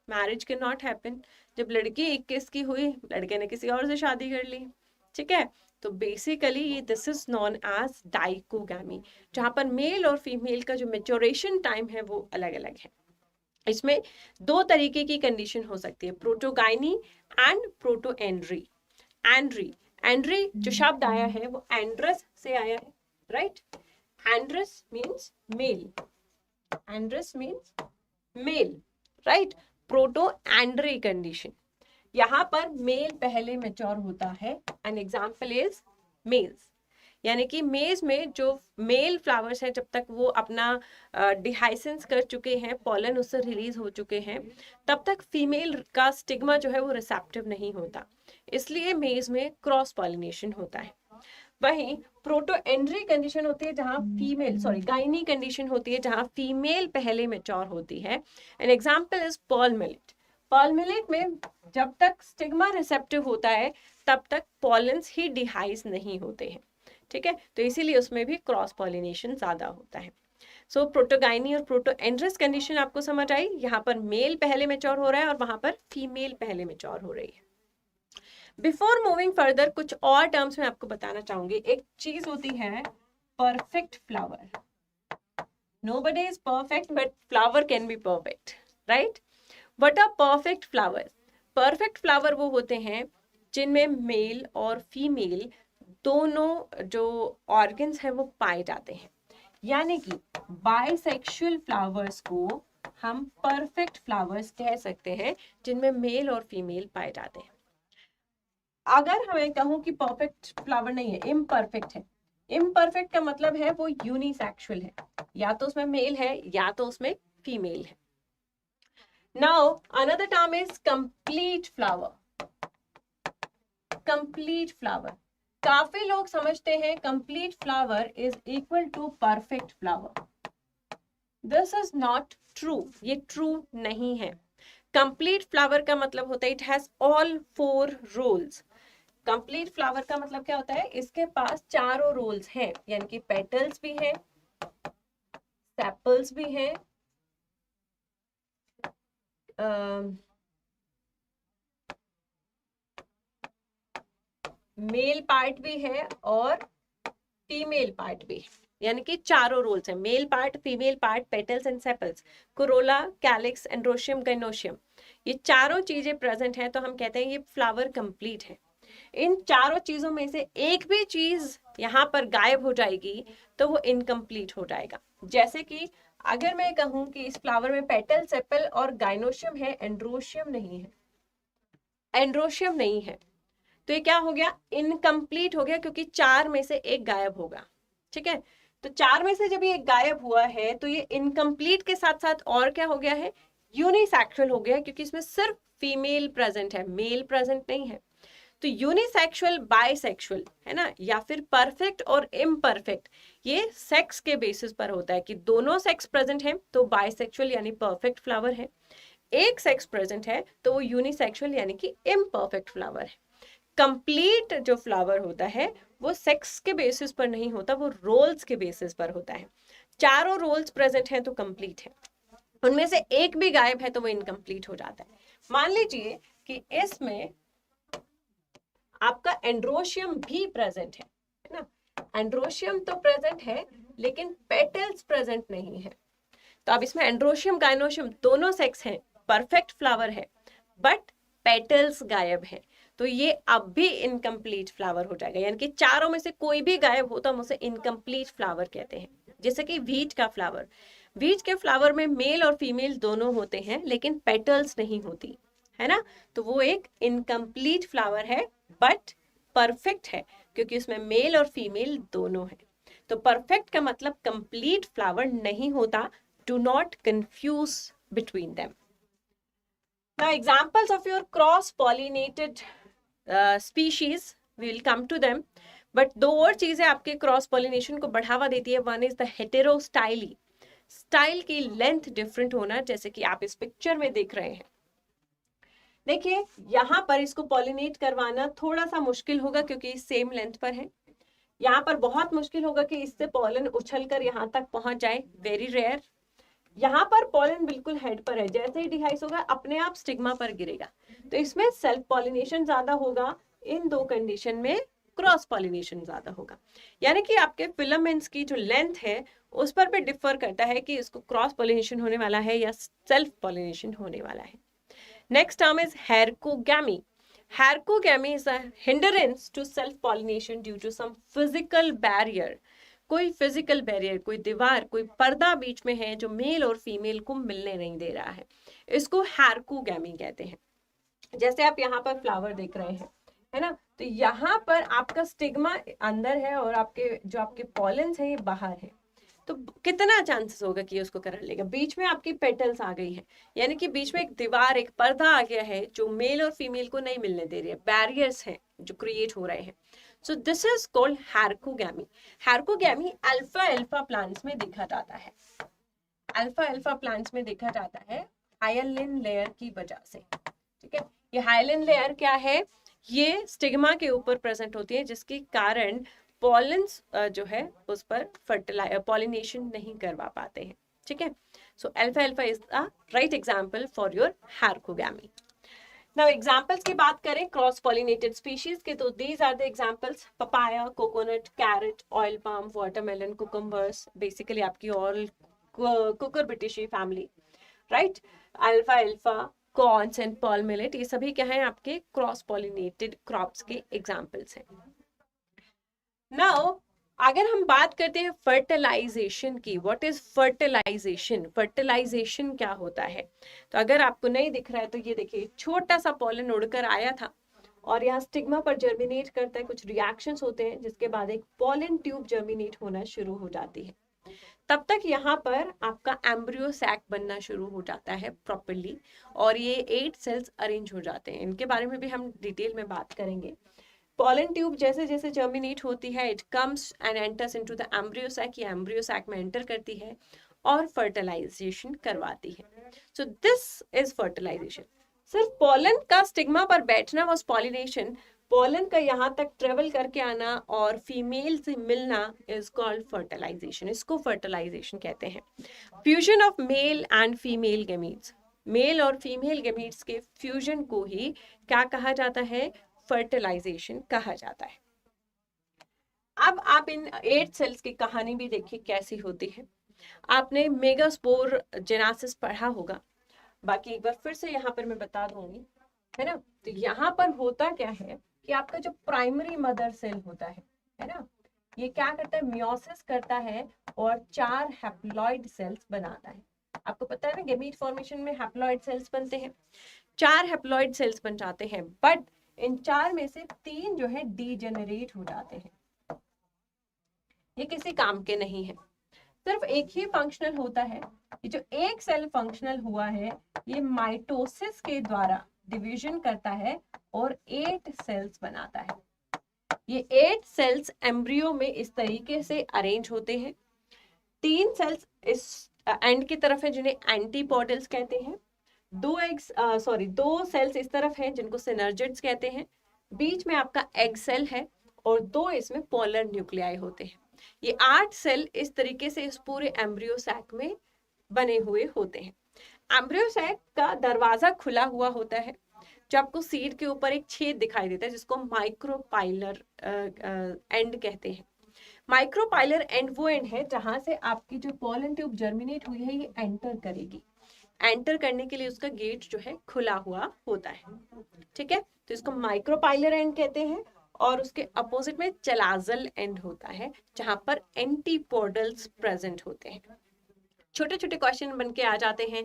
मैरिज कैन नॉट हैपन। जब लड़की 21 की हुई, लड़के ने किसी और से शादी कर ली, ठीक है। तो बेसिकली ये दिस इज नॉन एज डाइकोगामी, जहां पर मेल और फीमेल का जो मेच्योरेशन टाइम है वो अलग अलग है। इसमें दो तरीके की कंडीशन हो सकती है, protogyny and protandry. Andry, andry जो शब्द आया है वो एंड्रस से आया है, राइट। Andros means male, andros means male, right. Proto andry condition, यहाँ पर मेल पहले मैच्योर होता है। एन एग्जाम्पल इज मेज, यानी कि मेज में जो मेल फ्लावर्स हैं जब तक वो अपना डिहाइसेंस कर चुके हैं, पॉलन उससे रिलीज हो चुके हैं, तब तक फीमेल का स्टिग्मा जो है वो रिसेप्टिव नहीं होता, इसलिए मेज में क्रॉस पॉलिनेशन होता है। वहीं प्रोटोएंड्री कंडीशन होती है जहां फीमेल, सॉरी गाइनी कंडीशन होती है जहां फीमेल पहले मैच्योर होती है। An example is pearl millet. Pearl millet में जब तक स्टिग्मा रिसेप्टिव होता है तब तक पॉलेंस ही डिहाइज नहीं होते हैं, ठीक है। तो इसीलिए उसमें भी क्रॉस पॉलिनेशन ज्यादा होता है। सो प्रोटोगाइनी और प्रोटोएंड्रस कंडीशन आपको समझ आई, यहाँ पर मेल पहले मैच्योर हो रहा है और वहां पर फीमेल पहले मैच्योर हो रही है। बिफोर मूविंग फर्दर कुछ और टर्म्स में आपको बताना चाहूंगी। एक चीज होती है perfect flower. Nobody is perfect but flower can be perfect, right. What are perfect flower? Perfect flower वो होते हैं जिनमें मेल और फीमेल दोनों जो ऑर्गन्स हैं वो पाए जाते हैं, यानी कि बाइसेक्सुअल फ्लावर्स को हम परफेक्ट फ्लावर्स कह सकते हैं, जिनमें मेल और फीमेल पाए जाते हैं। अगर हमें कहूं कि परफेक्ट फ्लावर नहीं है, इम्परफेक्ट है, इम्परफेक्ट का मतलब है वो यूनिसेक्सुअल है, या तो उसमें मेल है या तो उसमें फीमेल है। Now another term is complete flower. Complete flower, काफी लोग समझते हैं complete flower is equal to perfect flower. This is not true, ये ट्रू नहीं है। कंप्लीट फ्लावर का मतलब होता है it has all 4 roles. Complete flower का मतलब क्या होता है? इसके पास चारों रोल्स हैं, यानी कि पेटल्स भी हैं, सेपल्स भी हैं, मेल पार्ट भी है और फीमेल पार्ट भी, यानी कि चारों रोल्स हैं, male part, female part, petals and sepals, Corolla, calyx, androecium, gynoecium, ये चारों चीजें प्रेजेंट हैं, तो हम कहते हैं ये फ्लावर कंप्लीट है। इन चारों चीजों में से एक भी चीज यहाँ पर गायब हो जाएगी तो वो इनकम्प्लीट हो जाएगा। जैसे कि अगर मैं कहूं कि इस फ्लावर में पेटल, सेपल और गाइनोशियम है, एंड्रोशियम नहीं है, एंड्रोशियम नहीं है, तो ये क्या हो गया? इनकम्प्लीट हो गया, क्योंकि 4 में से एक गायब होगा, ठीक है। तो 4 में से जब ये गायब हुआ है तो ये इनकम्प्लीट के साथ साथ और क्या हो गया है? यूनिसेक्सुअल हो गया, क्योंकि इसमें सिर्फ फीमेल प्रेजेंट है, मेल प्रेजेंट नहीं है। तो यूनिसेक्सुअल, बाइसेक्सुअल है ना, या फिर परफेक्ट और इम्परफेक्ट, ये सेक्स के बेसिस पर होता है कि दोनों सेक्स प्रेजेंट है तो बाइसेक्सुअल यानी परफेक्ट फ्लावर है, एक सेक्स प्रेजेंट है तो वो यूनिसेक्सुअल यानी कि इम्परफेक्ट फ्लावर है। कंप्लीट जो फ्लावर होता है वो सेक्स के बेसिस पर नहीं होता, वो रोल्स के बेसिस पर होता है। चारों रोल्स प्रेजेंट हैं तो कंप्लीट है, उनमें से एक भी गायब है तो वो इनकम्प्लीट हो जाता है। मान लीजिए कि इसमें आपका एंड्रोशियम भी प्रेजेंट है ना, एंड्रोशियम तो प्रेजेंट है लेकिन पेटल्स प्रेजेंट नहीं है। तो अब इसमें एंड्रोशियम, गाइनोशियम दोनों सेक्स हैं, परफेक्ट फ्लावर है, बट पेटल्स गायब है, तो ये अब भी इनकम्प्लीट फ्लावर हो जाएगा, यानी कि चारों में से कोई भी गायब हो तो हम उसे इनकम्प्लीट फ्लावर कहते हैं। जैसे कि वीट का फ्लावर, वीट के फ्लावर में मेल और फीमेल दोनों होते हैं लेकिन पेटल्स नहीं होती, है ना, तो वो एक इनकम्प्लीट फ्लावर है, बट परफेक्ट है क्योंकि उसमें मेल और फीमेल दोनों है। तो परफेक्ट का मतलब कंप्लीट फ्लावर नहीं होता। Do not confuse between them. Now examples of your cross pollinated species, we will come to them, but दो और चीजें आपके क्रॉस पॉलिनेशन को बढ़ावा देती है। वन इज द हेटेरोस्टाइली, स्टाइल की लेंथ डिफरेंट होना, जैसे कि आप इस पिक्चर में देख रहे हैं। देखिए यहाँ पर इसको पॉलिनेट करवाना थोड़ा सा मुश्किल होगा क्योंकि सेम लेंथ पर है। यहाँ पर बहुत मुश्किल होगा कि इससे पॉलन उछलकर यहाँ तक पहुंच जाए, वेरी रेयर। यहाँ पर पॉलन बिल्कुल हेड पर है, जैसे ही डिहाइस होगा अपने आप स्टिग्मा पर गिरेगा, तो इसमें सेल्फ पॉलिनेशन ज्यादा होगा। इन दो कंडीशन में क्रॉस पॉलिनेशन ज्यादा होगा, यानी कि आपके फिलामेंट्स की जो लेंथ है उस पर भी डिफर करता है कि इसको क्रॉस पॉलिनेशन होने वाला है या सेल्फ पॉलिनेशन होने वाला है। Next term is hercogamy. Hercogamy is a hindrance to self-pollination due to some physical barrier. कोई फिजिकल बैरियर, कोई दीवार, कोई पर्दा बीच में है जो मेल और फीमेल को मिलने नहीं दे रहा है, इसको हैरकोगैमी कहते हैं। जैसे आप यहाँ पर फ्लावर देख रहे हैं, है ना, तो यहाँ पर आपका स्टिग्मा अंदर है और आपके पॉलेंस है ये बाहर है, तो कितना चांसेस होगा कि उसको कर लेगा। बीच में आपकी पेटल्स आ गई है, यानी कि बीच में एक दीवार, एक पर्दा आ गया है जो मेल और फीमेल को नहीं मिलने दे रही है, बैरियर्स हैं जो क्रिएट हो रहे हैं। So this is called hercogamy. Hercogamy अल्फा अल्फा प्लांट्स में देखा जाता है। अल्फा अल्फा प्लांट्स में देखा जाता है हाइलिन लेयर की वजह से। ठीक है, ये हाइलिन लेयर क्या है, ये स्टिग्मा के ऊपर प्रेजेंट होती है जिसके कारण पॉलेंस जो है उस पर पॉलिनेशन नहीं करवा पाते हैं। ठीक है, सो अल्फा अल्फा is the right example for your hercogamy. Now examples की बात करें क्रॉस पॉलिनेटेड स्पीशीज के, तो these are the examples: papaya, coconut, carrot, oil palm, watermelon, cucumbers, basically आपकी ऑल कुकुरबिटेसी फैमिली, राइट। अल्फा अल्फा, कॉर्न्स एंड पर्ल मिलेट, ये सभी क्या है आपके क्रॉस पॉलिनेटेड क्रॉप्स के एग्जांपल्स हैं। नाउ अगर हम बात करते हैं फर्टिलाइजेशन की, व्हाट इज फर्टिलाइजेशन, फर्टिलाइजेशन क्या होता है, तो अगर आपको नहीं दिख रहा है तो ये देखिए, छोटा सा पॉलन उड़कर आया था और यहाँ स्टिग्मा पर जर्मिनेट करता है, कुछ रिएक्शंस होते हैं जिसके बाद एक पॉलन ट्यूब जर्मिनेट होना शुरू हो जाती है। तब तक यहाँ पर आपका एम्ब्रियो सैक बनना शुरू हो जाता है प्रॉपरली, और ये 8 सेल्स अरेंज हो जाते हैं। इनके बारे में भी हम डिटेल में बात करेंगे। पॉलन ट्यूब जैसे जैसे जर्मिनेट होती है, it comes and enters into the embryo sac, ये एम्ब्रियो सैक में एंटर करती है और फर्टिलाइजेशन करवाती है। So this is fertilization. सिर्फ पॉलन का स्टिग्मा पर बैठना वाज पॉलिनेशन, पॉलन का यहाँ तक ट्रेवल करके आना और फीमेल से मिलना इज कॉल्ड फर्टिलाइजेशन, इसको फर्टिलाइजेशन कहते हैं। Fusion of male and female gametes, male और फीमेल गैमीट्स के फ्यूजन को ही क्या कहा जाता है, फर्टिलाइजेशन कहा जाता है। अब आप इन 8 सेल्स की कहानी भी देखिए कैसी होती है। आपने मेगास्पोर जेनेसिस पढ़ा होगा, बाकी एक बार फिर से यहाँ पर मैं बता दूंगी, है ना। तो यहाँ पर होता क्या है कि आपका जो प्राइमरी मदर सेल होता है ना, ये क्या करता है, मियोसिस करता है और 4 हैप्लॉइड सेल्स बनाता है। आपको पता है ना, गैमीट फॉर्मेशन में हैप्लॉइड सेल्स बनते हैं, 4 हैप्लॉइड सेल्स बन जाते हैं, बट इन 4 में से 3 जो है डीजेनरेट हो जाते हैं, ये किसी काम के नहीं है। सिर्फ एक ही फंक्शनल होता है, ये जो एक सेल फंक्शनल हुआ है ये माइटोसिस के द्वारा डिवीजन करता है और 8 सेल्स बनाता है। ये 8 सेल्स एम्ब्रियो में इस तरीके से अरेंज होते हैं। 3 सेल्स इस एंड की तरफ है जिन्हें एंटीपोडल्स कहते हैं, 2 सेल्स इस तरफ हैं जिनको सिनर्जिड्स कहते हैं, बीच में आपका एग सेल है और 2 इसमें पोलर न्यूक्लियाई होते हैं। ये 8 सेल इस तरीके से इस पूरे एम्ब्रियो सैक में बने हुए होते हैं। एम्ब्रियो सैक का दरवाजा खुला हुआ होता है, जो आपको सीड के ऊपर एक छेद दिखाई देता है जिसको माइक्रोपाइलर एंड कहते हैं। माइक्रोपाइलर एंड वो एंड है जहां से आपकी जो पोलन ट्यूब जर्मिनेट हुई है ये एंटर करेगी। एंटर करने के लिए उसका गेट जो है खुला हुआ होता है। ठीक है, तो इसको माइक्रोपाइलर एंड कहते हैं। और उसके अपोजिट में चलाजल एंड होता है, जहां पर एंटीपोडल्स प्रेजेंट होते हैं। छोटे छोटे क्वेश्चन बन के आ जाते हैं,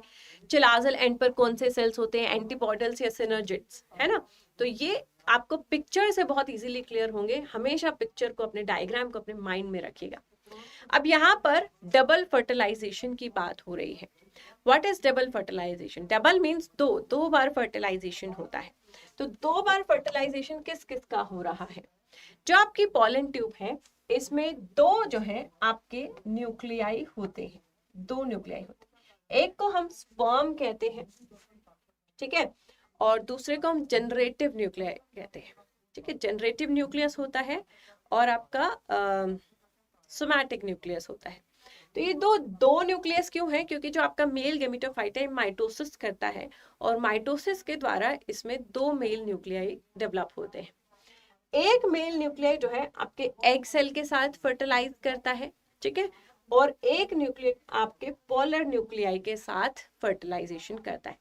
चलाजल एंड पर कौन से सेल्स होते हैं, एंटीपोडल्स या सिनर्जिड्स, है ना। तो ये आपको पिक्चर से बहुत इजीली क्लियर होंगे। हमेशा पिक्चर को, अपने डायग्राम को अपने माइंड में रखिएगा। अब यहाँ पर डबल फर्टिलाइजेशन की बात हो रही है। What is double fertilization? Double means दो बार फर्टिलाइजेशन होता है। तो 2 बार फर्टिलाइजेशन किस किस का हो रहा है? जो आपकी पॉलन ट्यूब है, इसमें 2 जो है आपके न्यूक्लियाई होते हैं, 2 न्यूक्लियाई होते हैं। एक को हम स्पर्म कहते हैं, ठीक है, और दूसरे को हम जनरेटिव न्यूक्लियाई कहते हैं। ठीक है, जनरेटिव न्यूक्लियस होता है और आपका सोमैटिक न्यूक्लियस होता है। तो ये दो न्यूक्लियस क्यों है? क्योंकि जो आपका मेल गेमेटोफाइट है माइटोसिस करता है, और माइटोसिस के द्वारा इसमें 2 मेल न्यूक्लियाई डेवलप होते हैं। एक मेल न्यूक्लियाई जो है आपके एग सेल के साथ फर्टिलाइज करता है, ठीक है, और एक न्यूक्लियाई आपके पोलर न्यूक्लियाई के साथ फर्टिलाइजेशन करता है।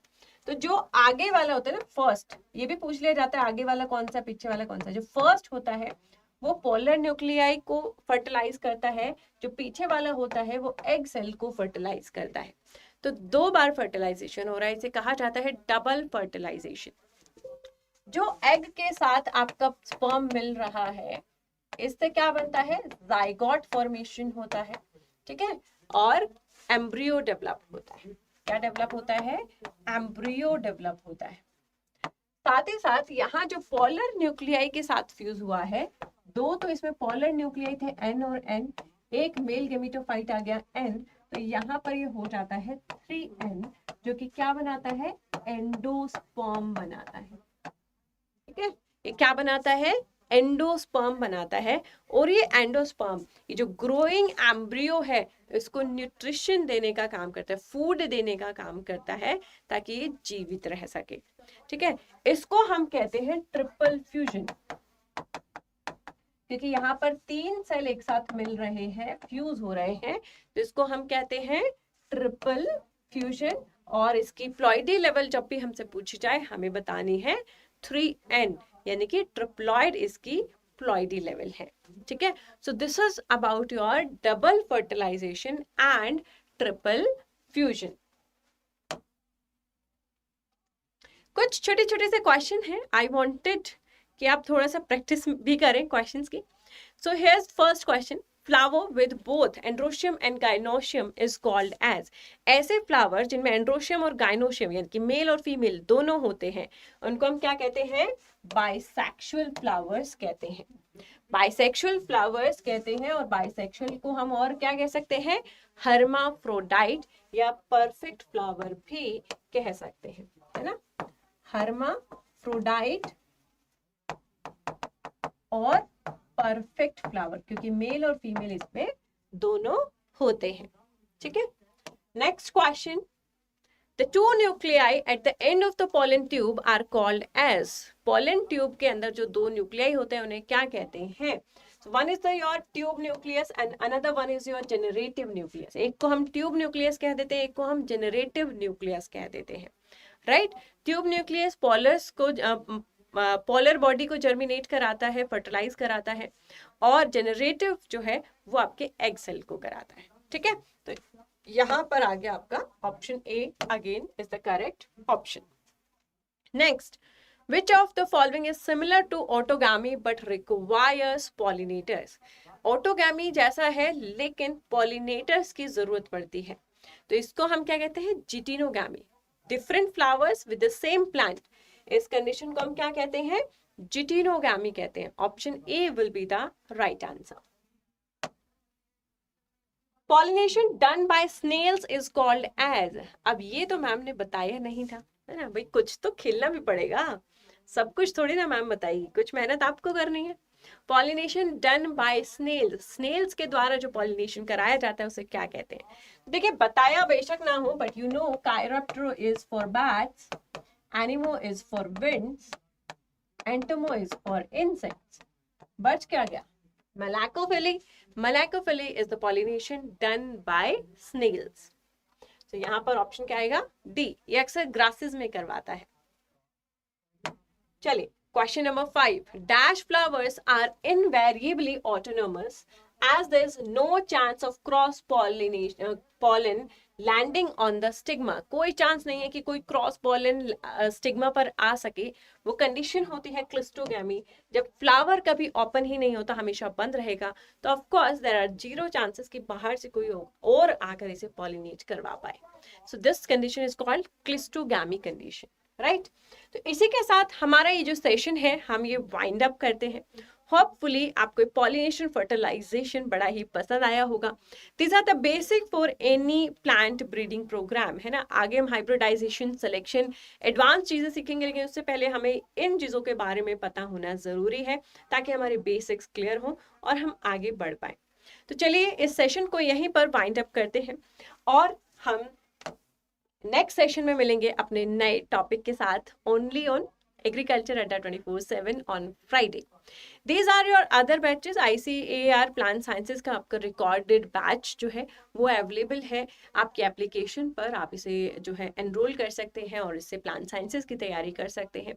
तो जो आगे वाला होता है ना, फर्स्ट, ये भी पूछ लिया जाता है आगे वाला कौन सा, पीछे वाला कौन सा। जो फर्स्ट होता है वो पोलर न्यूक्लियाई को फर्टिलाइज करता है, जो पीछे वाला होता है वो एग सेल को फर्टिलाइज करता है। तो 2 बार फर्टिलाइजेशन हो रहा है, इसे कहा जाता है डबल फर्टिलाइजेशन। जो एग के साथ आपका स्पर्म मिल रहा है, इससे क्या बनता है? जाइगोट फॉर्मेशन होता है, ठीक है, और एम्ब्रियो डेवलप होता है। क्या डेवलप होता है? एम्ब्रियो डेवलप होता है। साथ ही साथ यहाँ जो पोलर न्यूक्लियाई के साथ फ्यूज हुआ है, 2 तो इसमें पोलर न्यूक्लियाई थे N और N, एक मेल गेमेटोफाइट आ गया N, तो यहाँ पर ये हो जाता है 3N, जो कि क्या बनाता है? एंडोस्पर्म बनाता है। ठीक है, ये क्या बनाता है? एंडोस्पर्म बनाता है। और ये एंडोस्पर्म, ये जो ग्रोइंग एम्ब्रियो है, इसको न्यूट्रिशन देने का काम करता है, फूड देने का काम करता है, ताकि ये जीवित रह सके। ठीक है, इसको हम कहते हैं ट्रिपल फ्यूजन, क्योंकि यहाँ पर 3 सेल एक साथ मिल रहे हैं, फ्यूज हो रहे हैं, तो इसको हम कहते हैं ट्रिपल फ्यूजन। और इसकी प्लॉइडी लेवल जब भी हमसे पूछी जाए, हमें बतानी है 3N, यानी कि ट्रिप्लॉइड इसकी प्लॉइडी लेवल है। ठीक है, so this is about your double fertilization and triple fusion. कुछ छोटे छोटे से क्वेश्चन हैं, आई वांटेड कि आप थोड़ा सा प्रैक्टिस भी करें क्वेश्चंस की। So here's first question, flower with both androecium and gynoecium is called as. ऐसे फ्लावर जिनमें एंड्रोशियम और गाइनोशियम यानी कि मेल और फीमेल दोनों होते हैं, उनको हम क्या कहते हैं? बाइसेक्सुअल फ्लावर्स कहते हैं। बाइसेक्सुअल फ्लावर्स कहते हैं, और बाइसेक्सुअल को हम और क्या कह सकते हैं? हर्माफ्रोडाइट या परफेक्ट फ्लावर भी कह सकते हैं, है ना। हर्माफ्रोडाइट और परफेक्ट फ्लावर, क्योंकि मेल और फीमेल इसमें दोनों होते हैं। ठीक है, next question, the 2 nuclei at the end of the pollen tube are called as. Pollen tube के अंदर जो 2 न्यूक्लियाई होते हैं, उन्हें क्या कहते हैं? So one is your tube nucleus and another one is your generative nucleus. एक को हम ट्यूब न्यूक्लियस कह देते हैं, एक को हम जनरेटिव न्यूक्लियस कह देते हैं, राइट। ट्यूब न्यूक्लियस पोलर्स को, पोलर बॉडी को जर्मिनेट कराता है, फर्टिलाइज कराता है, और जनरेटिव जो है वो आपके एग सेल को कराता है। ठीक है, तो यहाँ पर आ गया आपका option A again is the correct option. Next, which of the following is similar to autogamy but requires pollinators? Autogamy जैसा है लेकिन पॉलिनेटर्स की जरूरत पड़ती है, तो इसको हम क्या कहते हैं? Geitonogamy. Different flowers with the same plant, इस कंडीशन को हम क्या कहते हैं? जिटिनोगैमी कहते हैं। Option A will be the right answer. Pollination done by snails is called as. अब ये तो मैम ने बताया नहीं था, है ना भाई, कुछ तो खेलना भी पड़ेगा, सब कुछ थोड़ी ना मैम बताएगी, कुछ मेहनत आपको करनी है। Pollination done by snails, snails के द्वारा जो पॉलिनेशन कराया जाता है उसे क्या कहते हैं? देखिए, बताया बेशक ना हो, but you know chiroptero is for bats, anemo is for winds, entomo is for insects. बच क्या गया? Malacophily. Malacophily is the pollination done by snails. तो यहाँ पर ऑप्शन क्या आएगा? डी, ये अक्सर ग्रासेस में करवाता है। चलिए, question number 5, dash flowers are invariably autonomous as there is no chance of cross pollen landing on the stigma। कोई चांस नहीं है कि कोई क्रॉस पॉलन स्टिग्मा पर आ सके। वो कंडीशन होती है क्लिस्टोगैमी, जब फ्लावर कभी ओपन ही नहीं होता, हमेशा बंद रहेगा, तो of course there are 0 chances कि बाहर से कोई और आकर इसे पॉलिनेट करवा पाए। So this condition is called cleistogamy condition, right. तो इसी के साथ हमारा ये जो सेशन है हम ये वाइंड अप करते हैं। होपफुली आपको पॉलिनेशन फर्टिलाइजेशन बड़ा ही पसंद आया होगा। This are the basic for any plant breeding program, है ना। आगे हम हाइब्रिडाइजेशन, सिलेक्शन, एडवांस चीजें सीखेंगे, लेकिन उससे पहले हमें इन चीजों के बारे में पता होना जरूरी है ताकि हमारे बेसिक्स क्लियर हो और हम आगे बढ़ पाए। तो चलिए इस सेशन को यहीं पर वाइंड अप करते हैं और हम नेक्स्ट सेशन में मिलेंगे अपने नए टॉपिक के साथ, only on agriculture Adda 24/7 on Friday. These are your other batches। ICAR plant sciences का आपका रिकॉर्डेड बैच जो है वो अवेलेबल है आपकी एप्लीकेशन पर। आप इसे जो है एनरोल कर सकते हैं और इससे प्लांट साइंसेज की तैयारी कर सकते हैं।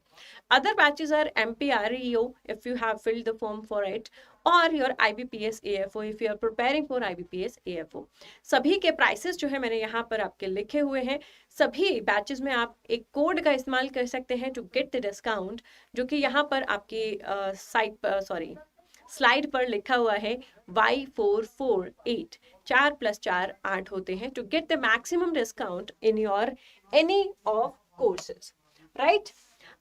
Other batches are MPREO if you have filled the form for it, और your IBPS AFO if you are preparing for IBPS AFO। सभी के प्राइसेस जो है मैंने यहाँ पर आपके लिखे हुए हैं। सभी बैचेस में आप एक कोड का इस्तेमाल कर सकते हैं टू गेट द डिस्काउंट, जो कि यहाँ पर आपकी साइट पर, सॉरी, स्लाइड पर लिखा हुआ है Y448, 4 + 4 8 होते हैं, to get the maximum discount in your any of courses, right.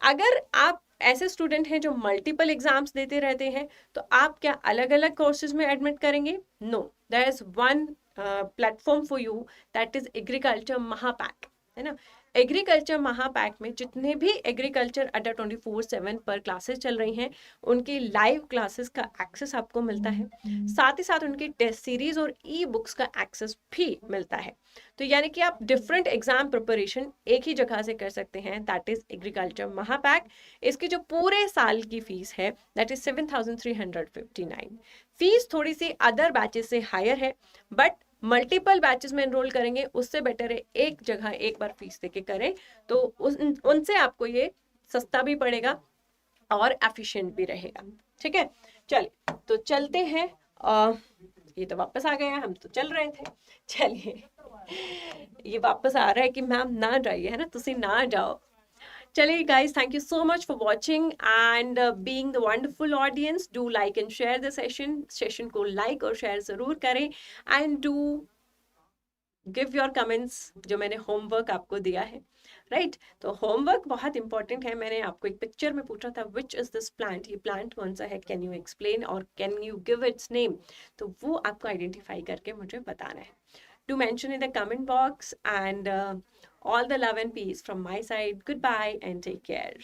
अगर आप ऐसे स्टूडेंट हैं जो मल्टीपल एग्जाम्स देते रहते हैं, तो आप क्या अलग अलग कोर्सेज में एडमिट करेंगे? No, there is one platform for you, that is agriculture Mahapack, है ना। एग्रीकल्चर महापैक में जितने भी एग्रीकल्चर अड्डा 24/7 पर क्लासेस चल रही हैं, उनकी लाइव क्लासेस का एक्सेस आपको मिलता है, साथ ही साथ उनकी टेस्ट सीरीज और ई बुक्स का एक्सेस भी मिलता है। तो यानी कि आप डिफरेंट एग्जाम प्रिपरेशन एक ही जगह से कर सकते हैं, दैट इज एग्रीकल्चर महापैक। इसकी जो पूरे साल की फीस है दैट इज 7,359। फीस थोड़ी सी अदर बैचेस से हायर है, बट मल्टीपल बैचेस में एनरोल करेंगे उससे बेटर है एक जगह एक बार फीस देके करें, तो उनसे आपको ये सस्ता भी पड़ेगा और एफिशिएंट भी रहेगा, ठीक है। चलिए तो चलते हैं। ये तो वापस आ गया, हम तो चल रहे थे। चलिए, ये वापस आ रहा है कि मैम ना जाइए, है ना, तुसी ना जाओ। चलिए guys, thank you so much for watching and being the wonderful audience. Do like and share the session को लाइक और शेयर जरूर करें and do give your comments जो मैंने होमवर्क आपको दिया है, राइट। तो होमवर्क बहुत इंपॉर्टेंट है। मैंने आपको एक पिक्चर में पूछा था विच इज दिस प्लांट, ये प्लांट कौन सा है, कैन यू एक्सप्लेन और can you give its name, तो वो आपको आइडेंटिफाई करके मुझे बताना है। Do mention in the comment box and all the love and peace from my side. Goodbye and take care.